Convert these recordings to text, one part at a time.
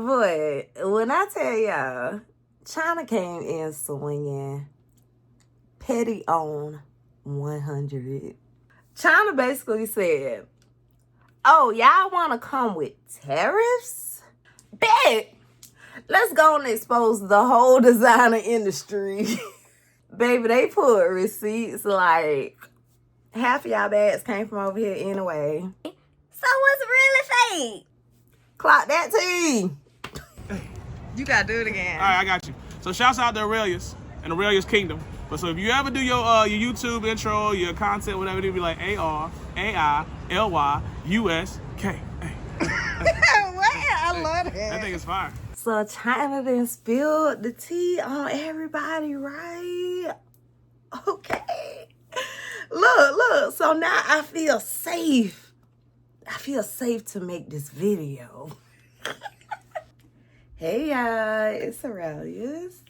Boy, when I tell y'all, China came in swinging petty on 100. China basically said, oh, y'all want to come with tariffs? Bet. Let's go and expose the whole designer industry. Baby, they put receipts like half of y'all bags came from over here anyway. So what's really fake? Clock that T. You gotta do it again. All right, I got you. So shouts out to Arailyus and Arailyus Kingdom. But so if you ever do your YouTube intro, your content, whatever, it'll be like ARAILYUSK. I love that. That thing is fire. So China done spilled the tea on everybody, right? Okay. Look. So now I feel safe. I feel safe to make this video. Hey y'all, it's Arailyus.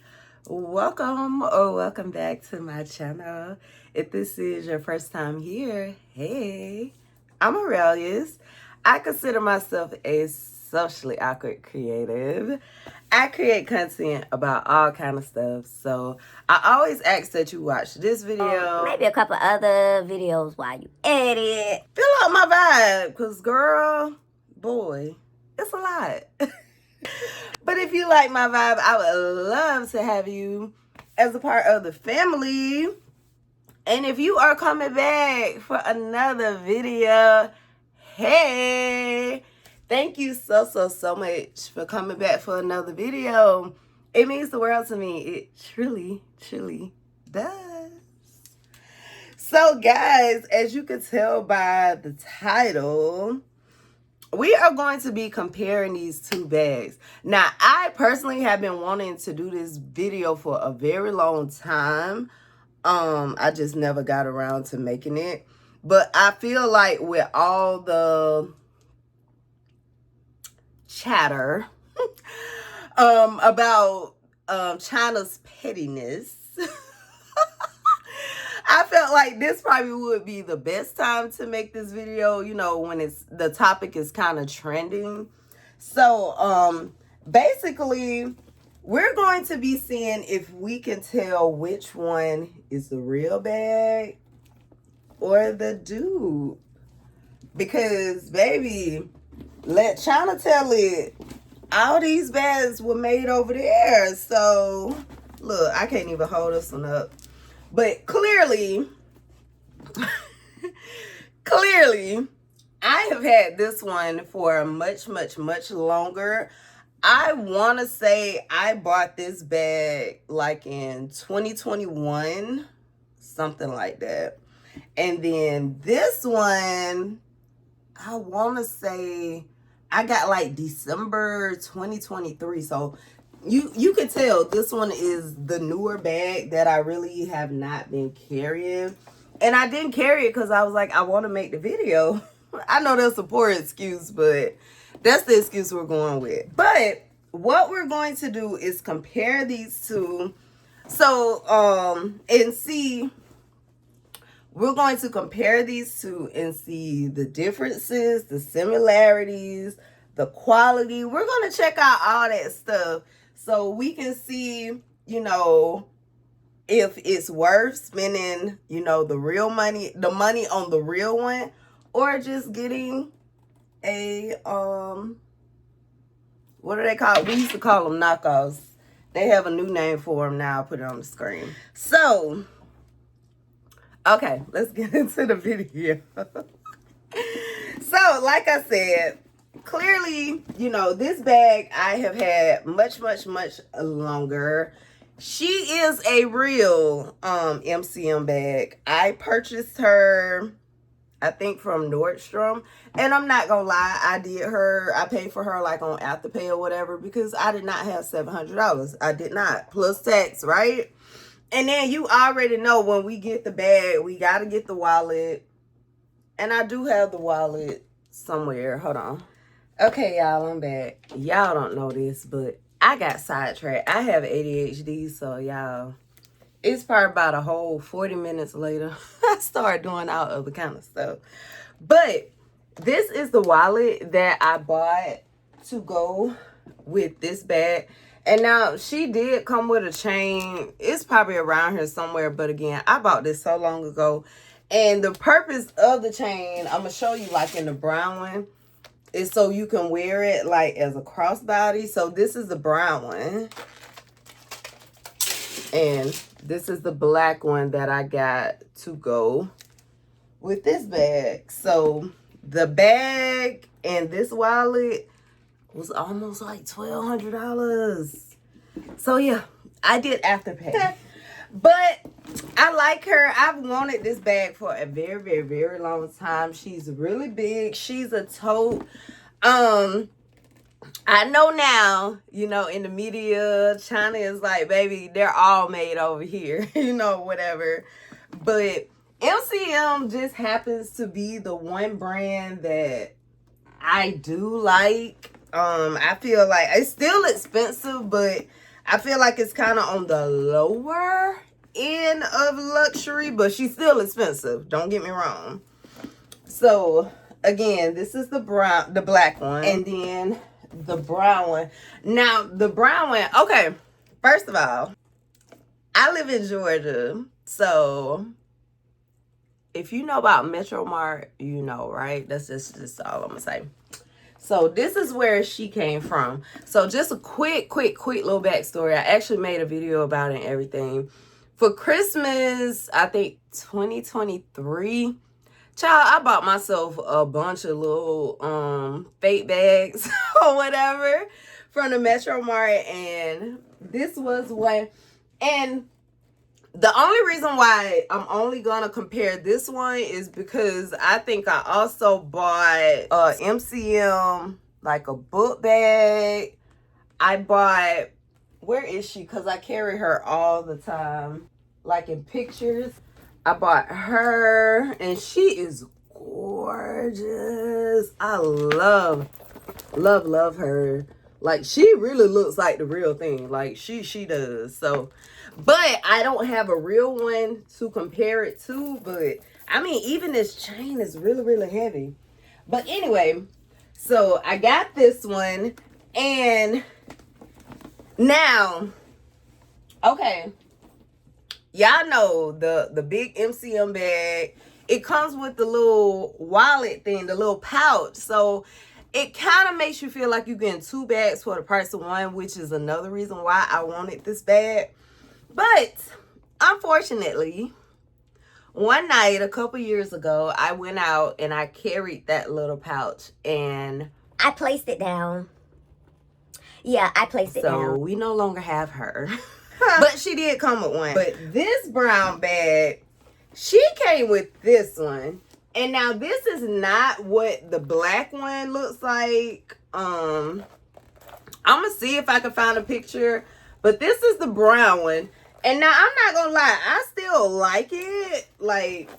Welcome back to my channel. If this is your first time here, hey, I'm Arailyus. I consider myself a socially awkward creative. I create content about all kind of stuff. So I always ask that you watch this video. Maybe a couple other videos while you edit. Fill out my vibe, because girl, boy, it's a lot. But if you like my vibe, I would love to have you as a part of the family. And if you are coming back for another video, hey, thank you so much for coming back for another video. It means the world to me. It truly does. So guys, as you can tell by the title, we are going to be comparing these two bags. Now, I personally have been wanting to do this video for a very long time. I just never got around to making it. But I feel like with all the chatter about China's pettiness, I felt like this probably would be the best time to make this video, you know, when the topic is kind of trending. So basically, we're going to be seeing if we can tell which one is the real bag or the dupe. Because, baby, let China tell it. All these bags were made over there. So, look, I can't even hold this one up. But clearly, I have had this one for much longer. I want to say I bought this bag like in 2021, something like that. And then this one, I want to say I got like December 2023. So you can tell this one is the newer bag that I really have not been carrying. And I didn't carry it because I was like, I want to make the video. I know that's a poor excuse, but that's the excuse we're going with. But what we're going to do is compare these two. So, and see, we're going to compare these two and see the differences, the similarities, the quality. We're going to check out all that stuff so we can see, you know, if it's worth spending, you know, the real money, the money on the real one, or just getting a, what do they call? We used to call them knockoffs. They have a new name for them now. I'll put it on the screen. So, okay, let's get into the video. So, like I said, clearly, you know, this bag I have had much longer. She is a real MCM bag. I purchased her, I think, from Nordstrom. And I'm not gonna lie, I paid for her like on Afterpay or whatever because I did not have $700. I did not, plus tax, right? And then you already know when we get the bag, we gotta get the wallet. And I do have the wallet somewhere. Hold on. Okay, y'all, I'm back. Y'all don't know this, but I got sidetracked. I have ADHD, so y'all, it's probably about a whole 40 minutes later. I started doing all other kind of stuff. But this is the wallet that I bought to go with this bag. And now she did come with a chain. It's probably around here somewhere, but again, I bought this so long ago. And the purpose of the chain, I'm gonna show you like in the brown one, is so you can wear it like as a crossbody. So this is the brown one, and this is the black one that I got to go with this bag. So the bag and this wallet was almost like $1,200. So yeah, I did Afterpay. But I like her. I've wanted this bag for a very, very, very long time. She's really big. She's a tote. I know now, you know, in the media, China is like, baby, they're all made over here, you know, whatever. But MCM just happens to be the one brand that I do like. I feel like it's still expensive, but I feel like it's kind of on the lower end of luxury, but she's still expensive. Don't get me wrong. So again, this is the black one, and then the brown one. Now the brown one, okay, first of all, I live in Georgia, so if you know about Metro Mart, you know, right? That's just all I'm gonna say. So this is where she came from. So just a quick little backstory. I actually made a video about it and everything. For Christmas, I think 2023, child, I bought myself a bunch of little fake bags or whatever from the Metro Mart, and this was one. And the only reason why I'm only gonna compare this one is because I think I also bought MCM, like a book bag. I bought, where is she? Because I carry her all the time, like in pictures. I bought her, and she is gorgeous. I love her. Like, she really looks like the real thing. Like, she does. So, but I don't have a real one to compare it to. But, I mean, even this chain is really, really heavy. But anyway, so I got this one. And now, okay, y'all know the big MCM bag. It comes with the little wallet thing, the little pouch. So it kind of makes you feel like you're getting two bags for the price of one, which is another reason why I wanted this bag. But unfortunately, one night a couple years ago, I went out and I carried that little pouch, and I placed it down. Yeah, I placed it down. So we no longer have her. But she did come with one. But this brown bag, she came with this one. And now this is not what the black one looks like. I'm gonna see if I can find a picture. But this is the brown one. And now I'm not gonna lie, I still like it. Like,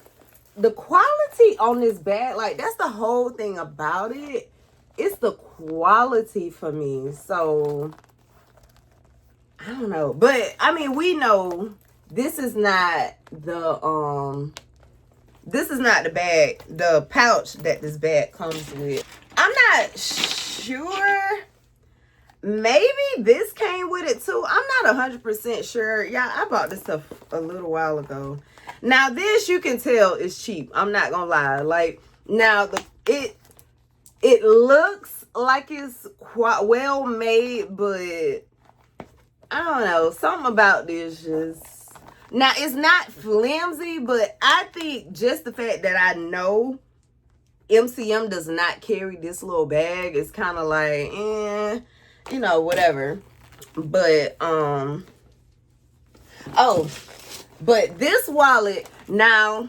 the quality on this bag, like, that's the whole thing about it. It's the quality for me. So I don't know. But I mean, we know this is not the bag, the pouch that this bag comes with. I'm not sure. Maybe this came with it too. I'm not 100% sure. Yeah, I bought this stuff a little while ago. Now this, you can tell is cheap. I'm not gonna lie. Like, now it looks like it's quite well made, but I don't know. Something about this just... Now, it's not flimsy, but I think just the fact that I know MCM does not carry this little bag is kind of like, you know, whatever. But, oh, but this wallet, now,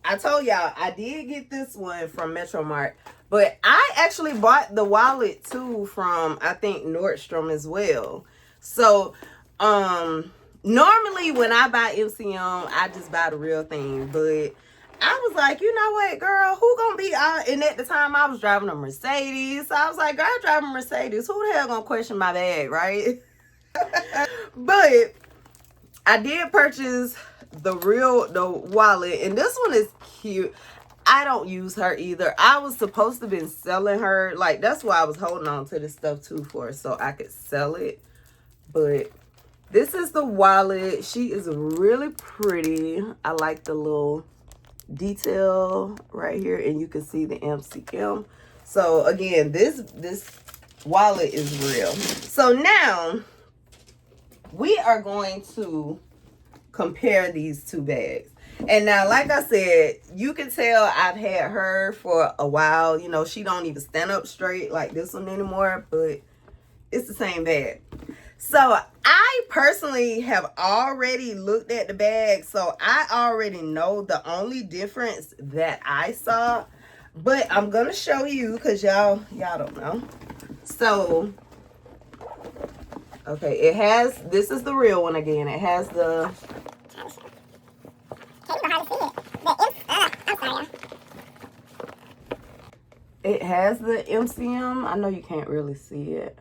I told y'all, I did get this one from Metro Mart, but I actually bought the wallet, too, from, I think, Nordstrom as well. So, normally when I buy MCM, I just buy the real thing. But I was like, you know what, girl, who gonna be out? And at the time, I was driving a Mercedes. So I was like, girl, I drive a Mercedes. Who the hell gonna question my bag, right? But I did purchase the wallet. And this one is cute. I don't use her either. I was supposed to been selling her. Like, that's why I was holding on to this stuff too, for so I could sell it. But this is the wallet. She is really pretty. I like the little detail right here, and you can see the MCM. So again, this wallet is real. So now we are going to compare these two bags. And now, like I said, you can tell I've had her for a while. You know, she don't even stand up straight like this one anymore, but it's the same bag. So I personally have already looked at the bag, so I already know the only difference that I saw, but I'm gonna show you because y'all don't know. So okay, it has, this is the real one again. It has the, it has the MCM. I know you can't really see it.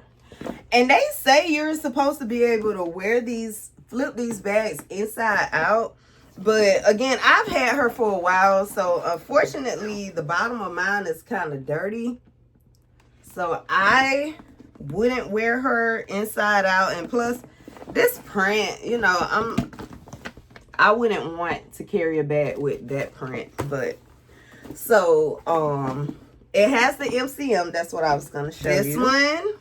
And they say you're supposed to be able to wear these, flip these bags inside out. But again, I've had her for a while. So unfortunately, the bottom of mine is kind of dirty. So I wouldn't wear her inside out. And plus, this print, you know, I wouldn't want to carry a bag with that print. But so it has the MCM. That's what I was going to show you. This one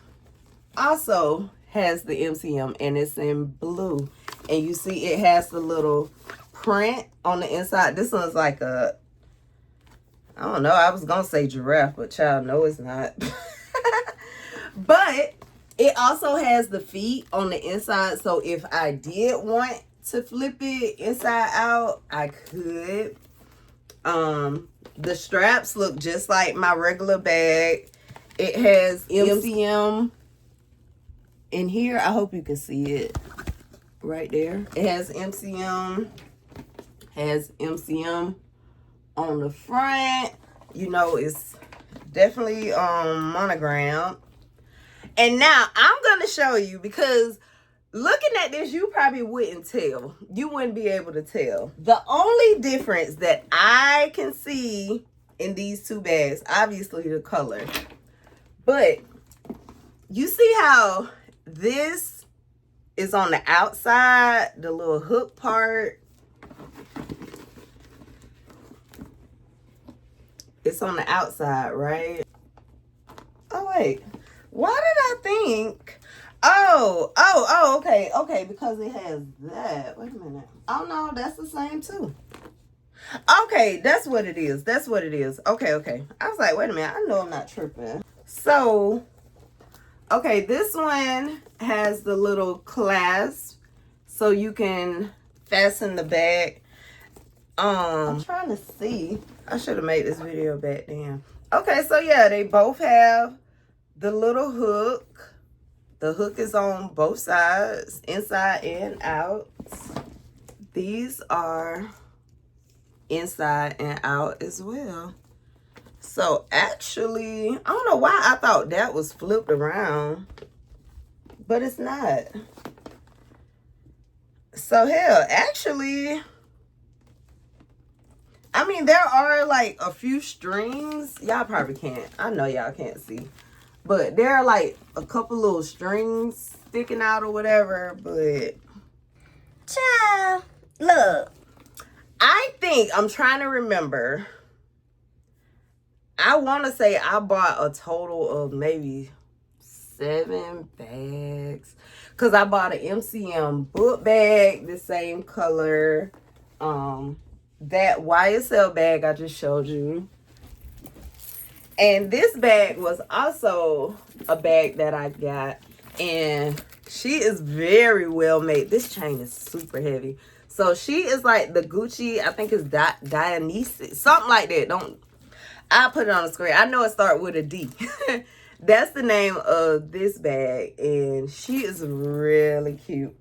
also has the MCM, and it's in blue, and you see it has the little print on the inside. This one's like a, I don't know, I was gonna say giraffe, but child, no, it's not. But it also has the feet on the inside, so if I did want to flip it inside out, I could. The straps look just like my regular bag. It has MCM in here. I hope you can see it right there. It has MCM on the front. You know, it's definitely monogrammed. And now I'm gonna show you, because looking at this, you probably wouldn't tell. You wouldn't be able to tell. The only difference that I can see in these two bags, obviously the color, but you see how this is on the outside, the little hook part. It's on the outside, right? Oh, wait. Why did I think? Okay, because it has that. Wait a minute. Oh, no, that's the same, too. Okay, that's what it is. That's what it is. Okay. I was like, wait a minute. I know I'm not tripping. So, okay, this one has the little clasp, so you can fasten the bag. I'm trying to see. I should have made this video back then. Okay, so yeah, they both have the little hook. The hook is on both sides, inside and out. These are inside and out as well. So actually, I don't know why I thought that was flipped around, but it's not. So hell, actually, I mean, there are like a few strings. Y'all probably can't. I know y'all can't see. But there are like a couple little strings sticking out or whatever. But Child, look. I think, I'm trying to remember. I want to say I bought a total of maybe 7 bags. Because I bought an MCM book bag, the same color. That YSL bag I just showed you. And this bag was also a bag that I got. And she is very well made. This chain is super heavy. So she is like the Gucci, I think it's Dionysus, something like that. I'll put it on the screen. I know it starts with a D. That's the name of this bag. And she is really cute.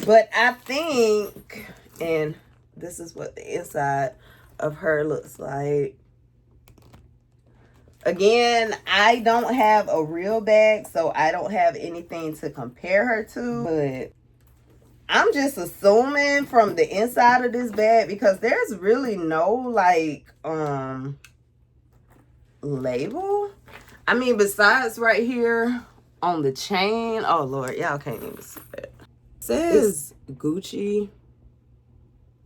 But I think, and this is what the inside of her looks like. Again, I don't have a real bag, so I don't have anything to compare her to. But I'm just assuming from the inside of this bag, because there's really no like label. I mean, besides right here on the chain. Oh Lord, y'all can't even see it. It says Gucci.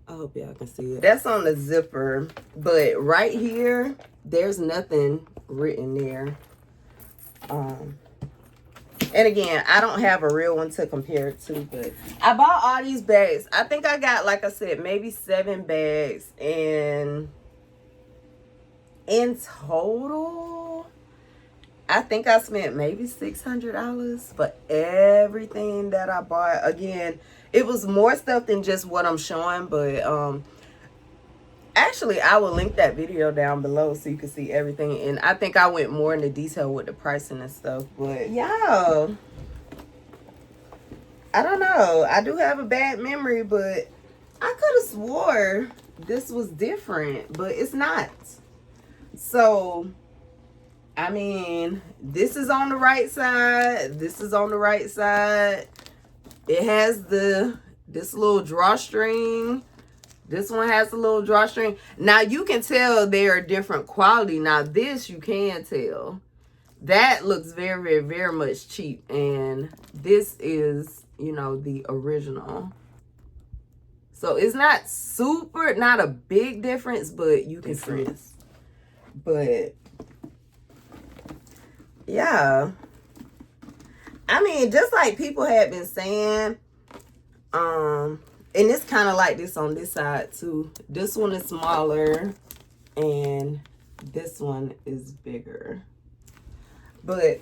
I hope y'all can see it. That's on the zipper, but right here there's nothing written there. And again, I don't have a real one to compare it to, but I bought all these bags. I think I got, like I said, maybe 7 bags. And in total, I think I spent maybe $600 for everything that I bought. Again, it was more stuff than just what I'm showing, but actually, I will link that video down below so you can see everything. And I think I went more into detail with the pricing and stuff. But yeah, I don't know. I do have a bad memory, but I could have swore this was different, but it's not. So, I mean, this is on the right side. This is on the right side. It has this little drawstring. This one has a little drawstring. Now, you can tell they're different quality. Now, this you can tell. That looks very, very, very much cheap. And this is, you know, the original. So, it's not super, not a big difference, but you can see. But, yeah. I mean, just like people had been saying, and it's kind of like this on this side too. This one is smaller and this one is bigger. But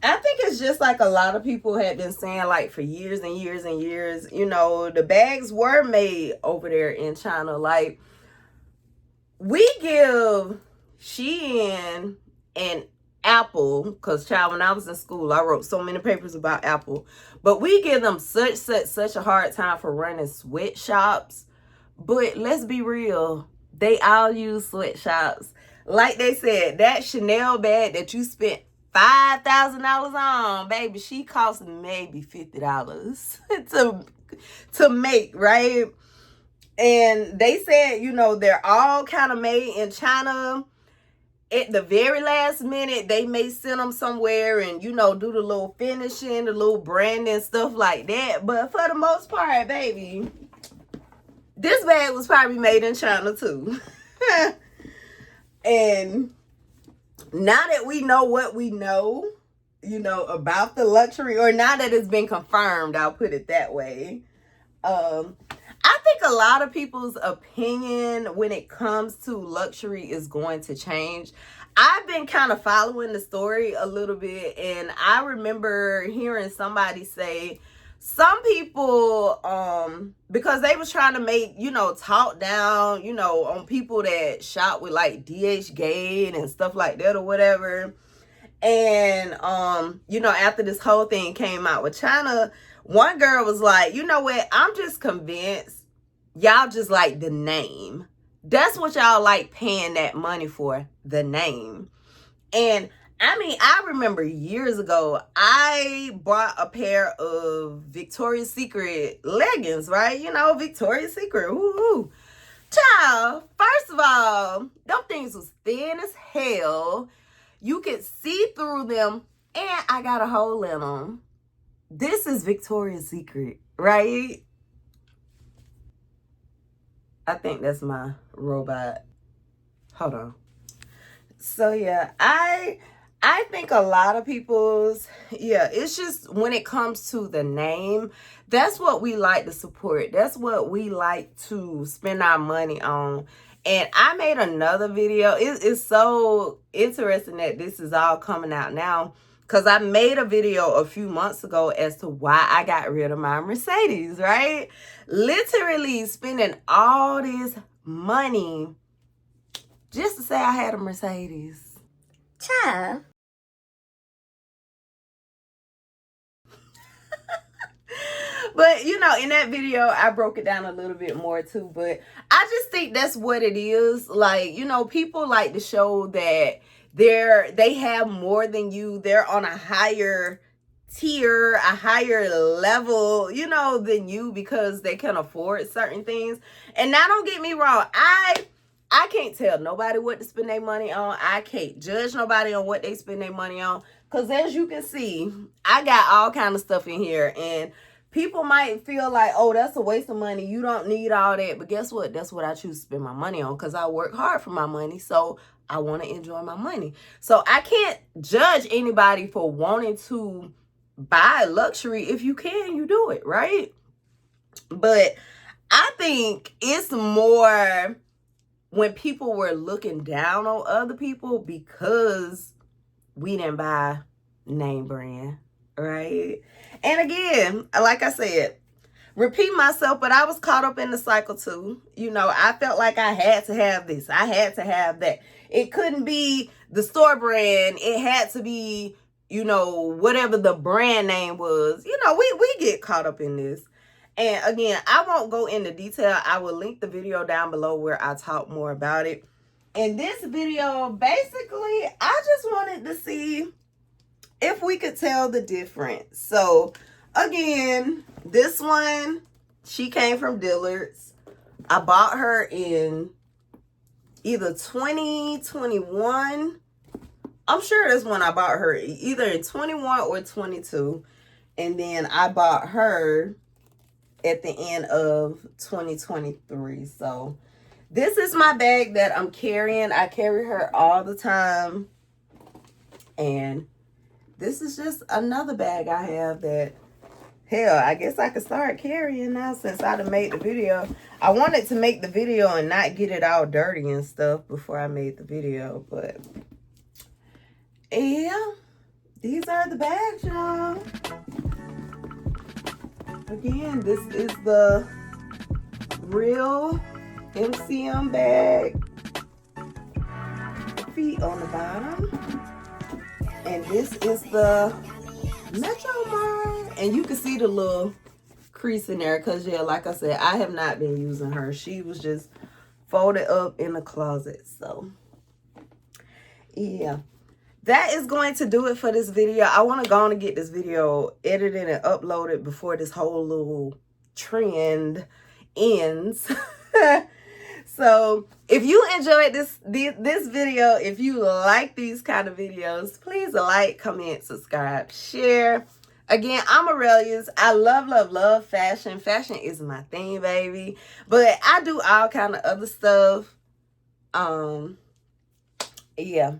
I think it's just like a lot of people had been saying, like for years and years and years, you know, the bags were made over there in China. Like, we give Shein and Apple, because child, when I was in school, I wrote so many papers about Apple, but we give them such a hard time for running sweatshops. But let's be real, they all use sweatshops. Like they said, that Chanel bag that you spent $5,000 on, baby, she cost maybe $50 to make, right? And they said, you know, they're all kind of made in China. At the very last minute, they may send them somewhere and, you know, do the little finishing, the little branding, stuff like that. But for the most part, baby, this bag was probably made in China too. And now that we know what we know, you know, about the luxury, or now that it's been confirmed, I'll put it that way. I think a lot of people's opinion when it comes to luxury is going to change. I've been kind of following the story a little bit, and I remember hearing somebody say some people, because they was trying to make, you know, talk down, you know, on people that shop with like DH Gate and stuff like that or whatever. And, you know, after this whole thing came out with China, one girl was like, you know what? I'm just convinced y'all just like the name. That's what y'all like paying that money for, the name. And I mean, I remember years ago, I bought a pair of Victoria's Secret leggings, right? You know, Victoria's Secret. Woo-hoo. Child, first of all, them things was thin as hell. You could see through them, and I got a hole in them. This is Victoria's Secret, right? I think that's my robot. Hold on. So yeah, I think a lot of people's, yeah, it's just when it comes to the name, that's what we like to support. That's what we like to spend our money on. And I made another video. It's so interesting that this is all coming out now, because I made a video a few months ago as to why I got rid of my Mercedes, right? Literally spending all this money just to say I had a Mercedes. Child. But, you know, in that video, I broke it down a little bit more too. But I just think that's what it is. Like, you know, people like to show that they have more than you. They're on a higher tier, a higher level, you know, than you because they can afford certain things. And now don't get me wrong, I can't tell nobody what to spend their money on. I can't judge nobody on what they spend their money on. Because as you can see, I got all kind of stuff in here. And people might feel like, oh, that's a waste of money. You don't need all that. But guess what? That's what I choose to spend my money on because I work hard for my money. So I want to enjoy my money. So I can't judge anybody for wanting to buy luxury. If you can, you do it, right? But I think it's more when people were looking down on other people because we didn't buy name brand, right? And again, like I said, repeat myself, but I was caught up in the cycle too. You know, I felt like I had to have this. I had to have that. It couldn't be the store brand. It had to be, you know, whatever the brand name was. You know, we get caught up in this. And again, I won't go into detail. I will link the video down below where I talk more about it. In this video, basically, I just wanted to see if we could tell the difference. So, again, this one, she came from Dillard's. I bought her in either 2021. I'm sure this one I bought her either in 21 or 22. And then I bought her at the end of 2023. So this is my bag that I'm carrying. I carry her all the time. And this is just another bag I have that, hell, I guess I could start carrying now since I done made the video. I wanted to make the video and not get it all dirty and stuff before I made the video. But yeah, these are the bags, y'all. Again, this is the real MCM bag. Feet on the bottom. And this is the Metro Mart. And you can see the little crease in there because, yeah, like I said, I have not been using her. She was just folded up in the closet. So, yeah. That is going to do it for this video. I want to go on and get this video edited and uploaded before this whole little trend ends. So if you enjoyed this video, if you like these kind of videos, please like, comment, subscribe, share. Again, I'm Arailyus. I love fashion. Fashion is my thing, baby. But I do all kind of other stuff. Yeah.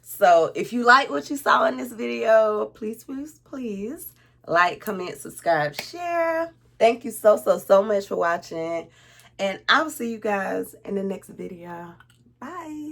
So if you like what you saw in this video, please like, comment, subscribe, share. Thank you so much for watching. And I will see you guys in the next video. Bye.